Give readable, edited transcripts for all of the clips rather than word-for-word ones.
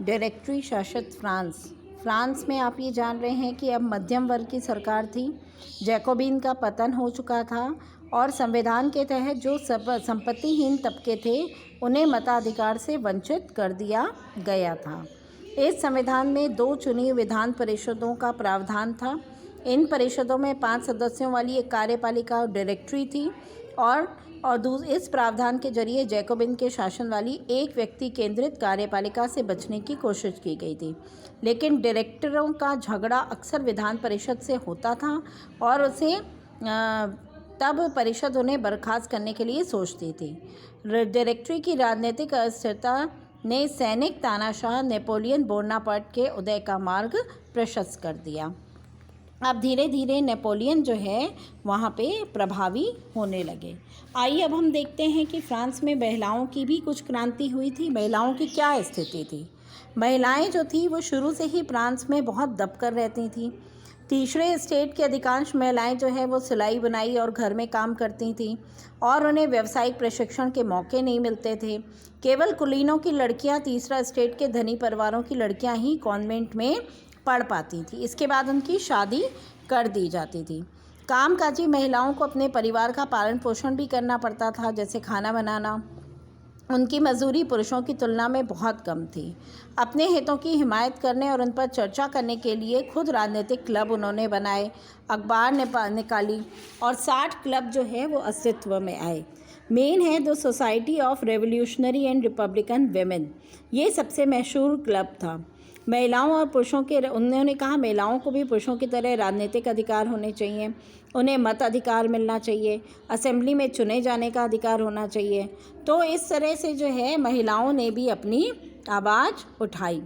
Directory शासित France में आप ये जान रहे हैं कि अब मध्यम वर्ग की सरकार थी। जैकोबिन का पतन हो चुका था और संविधान के तहत जो संपत्तिहीन तबके थे उन्हें मताधिकार से वंचित कर दिया गया था। इस संविधान में 2 चुनी विधान परिषदों का प्रावधान था। इन परिषदों में 5 सदस्यों वाली एक कार्यपालिका और डायरेक्टरी थी और इस प्रावधान के जरिए जैकोबिन के शासन वाली एक व्यक्ति केंद्रित कार्यपालिका से बचने की कोशिश की गई थी। लेकिन डायरेक्टरों का झगड़ा अक्सर विधान परिषद से होता था और तब परिषद उन्हें बर्खास्त करने के लिए सोचती थी। डायरेक्टरी की राजनीतिक अस्थिरता ने सैनिक तानाशाह नेपोलियन बोनापार्ट के उदय का मार्ग प्रशस्त कर दिया। अब धीरे धीरे नेपोलियन जो है वहाँ पे प्रभावी होने लगे। आइए अब हम देखते हैं कि फ्रांस में महिलाओं की भी कुछ क्रांति हुई थी। महिलाओं की क्या स्थिति थी? महिलाएं जो थी वो शुरू से ही फ्रांस में बहुत दबकर रहती थीं। तीसरे स्टेट की अधिकांश महिलाएं जो है वो सिलाई बुनाई और घर में काम करती थीं और उन्हें व्यावसायिक प्रशिक्षण के मौके नहीं मिलते थे। केवल कुलीनों की लड़कियां, तीसरा स्टेट के धनी परिवारों की लड़कियां ही कॉन्वेंट में पढ़ पाती थी। इसके बाद उनकी शादी कर दी जाती थी। कामकाजी महिलाओं को अपने परिवार का पालन पोषण भी करना पड़ता था, जैसे खाना बनाना। उनकी मजदूरी पुरुषों की तुलना में बहुत कम थी। अपने हितों की हिमायत करने और उन पर चर्चा करने के लिए खुद राजनीतिक क्लब उन्होंने बनाए, अखबार निकाली और 60 क्लब जो है वो अस्तित्व में आए। मेन है the society of revolutionary and Republican women, ये सबसे मशहूर क्लब था। महिलाओं और पुरुषों के उन्होंने कहा महिलाओं को भी पुरुषों की तरह राजनीतिक अधिकार होने चाहिए, उन्हें मत अधिकार मिलना चाहिए, असेंबली में चुने जाने का अधिकार होना चाहिए। तो इस तरह से जो है महिलाओं ने भी अपनी आवाज़ उठाई।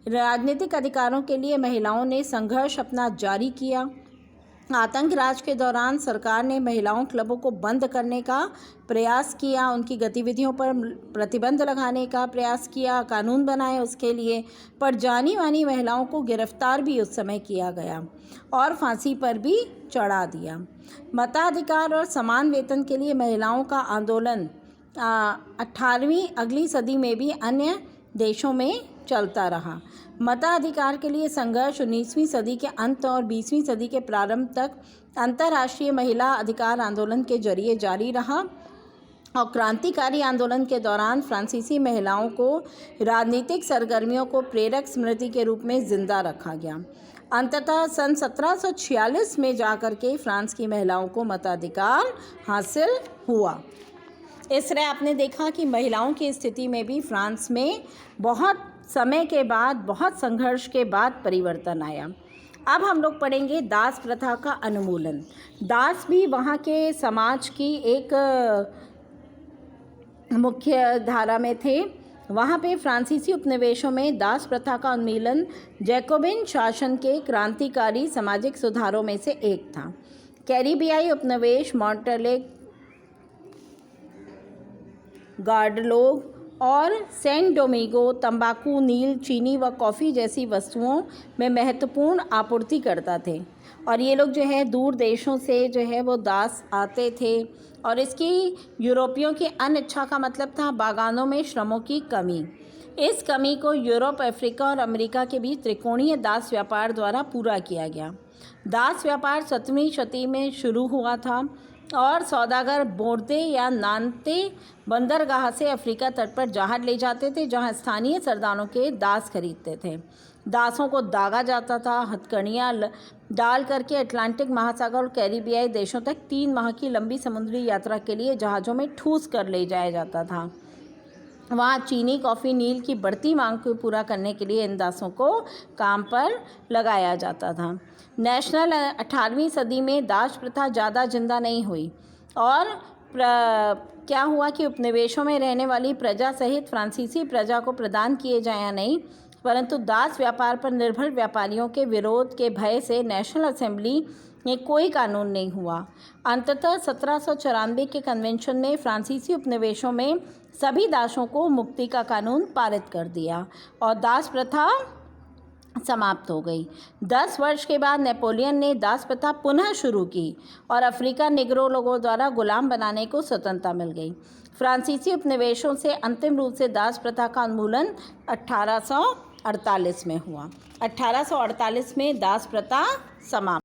राजनीतिक अधिकारों के लिए महिलाओं ने संघर्ष अपना जारी किया। आतंक राज के दौरान सरकार ने महिलाओं क्लबों को बंद करने का प्रयास किया, उनकी गतिविधियों पर प्रतिबंध लगाने का प्रयास किया, कानून बनाए उसके लिए, पर जानी मानी महिलाओं को गिरफ्तार भी उस समय किया गया और फांसी पर भी चढ़ा दिया। मताधिकार और समान वेतन के लिए महिलाओं का आंदोलन 18वीं अगली सदी में भी अन्य देशों में चलता रहा। मताधिकार के लिए संघर्ष 19वीं सदी के अंत और 20वीं सदी के प्रारंभ तक अंतर्राष्ट्रीय महिला अधिकार आंदोलन के जरिए जारी रहा और क्रांतिकारी आंदोलन के दौरान फ्रांसीसी महिलाओं को राजनीतिक सरगर्मियों को प्रेरक स्मृति के रूप में जिंदा रखा गया। अंततः सन 1746 में जाकर के फ्रांस की महिलाओं को मताधिकार हासिल हुआ। इस तरह आपने देखा कि महिलाओं की स्थिति में भी फ्रांस में बहुत समय के बाद, बहुत संघर्ष के बाद परिवर्तन आया। अब हम लोग पढ़ेंगे दास प्रथा का उन्मूलन। दास भी वहाँ के समाज की एक मुख्य धारा में थे। वहाँ पे फ्रांसीसी उपनिवेशों में दास प्रथा का उन्मूलन जैकोबिन शासन के क्रांतिकारी सामाजिक सुधारों में से एक था। कैरिबियाई उपनिवेश मॉन्टेलेग, गार्डलोग और सेंट डोमिंगो तंबाकू, नील, चीनी व कॉफ़ी जैसी वस्तुओं में महत्वपूर्ण आपूर्ति करता थे और ये लोग जो है दूर देशों से जो है वो दास आते थे और इसकी यूरोपियों की अनिच्छा का मतलब था बागानों में श्रमों की कमी। इस कमी को यूरोप, अफ्रीका और अमेरिका के बीच त्रिकोणीय दास व्यापार द्वारा पूरा किया गया। दास व्यापार 17वीं शताब्दी में शुरू हुआ था और सौदागर बोर्दे या नानते बंदरगाह से अफ्रीका तट पर जहाज ले जाते थे, जहां स्थानीय सरदारों के दास खरीदते थे। दासों को दागा जाता था, हथकड़ियाँ डाल करके अटलांटिक महासागर और कैरिबियाई देशों तक 3 माह की लंबी समुद्री यात्रा के लिए जहाज़ों में ठूस कर ले जाया जाता था। वहाँ चीनी, कॉफ़ी, नील की बढ़ती मांग को पूरा करने के लिए इन दासों को काम पर लगाया जाता था। नेशनल 18वीं सदी में दास प्रथा ज़्यादा जिंदा नहीं हुई और क्या हुआ कि उपनिवेशों में रहने वाली प्रजा सहित फ्रांसीसी प्रजा को प्रदान किए जाए या नहीं, परंतु दास व्यापार पर निर्भर व्यापारियों के विरोध के भय से नेशनल असेंबली में कोई कानून नहीं हुआ। अंततः 1794 के कन्वेंशन ने फ्रांसीसी उपनिवेशों में सभी दासों को मुक्ति का कानून पारित कर दिया और दास प्रथा समाप्त हो गई। 10 वर्ष के बाद नेपोलियन ने दास प्रथा पुनः शुरू की और अफ्रीका निग्रो लोगों द्वारा गुलाम बनाने को स्वतंत्रता मिल गई। फ्रांसीसी उपनिवेशों से अंतिम रूप से दास प्रथा का उन्मूलन 1800 1848 में हुआ। 1848 में दास प्रथा समाप्त।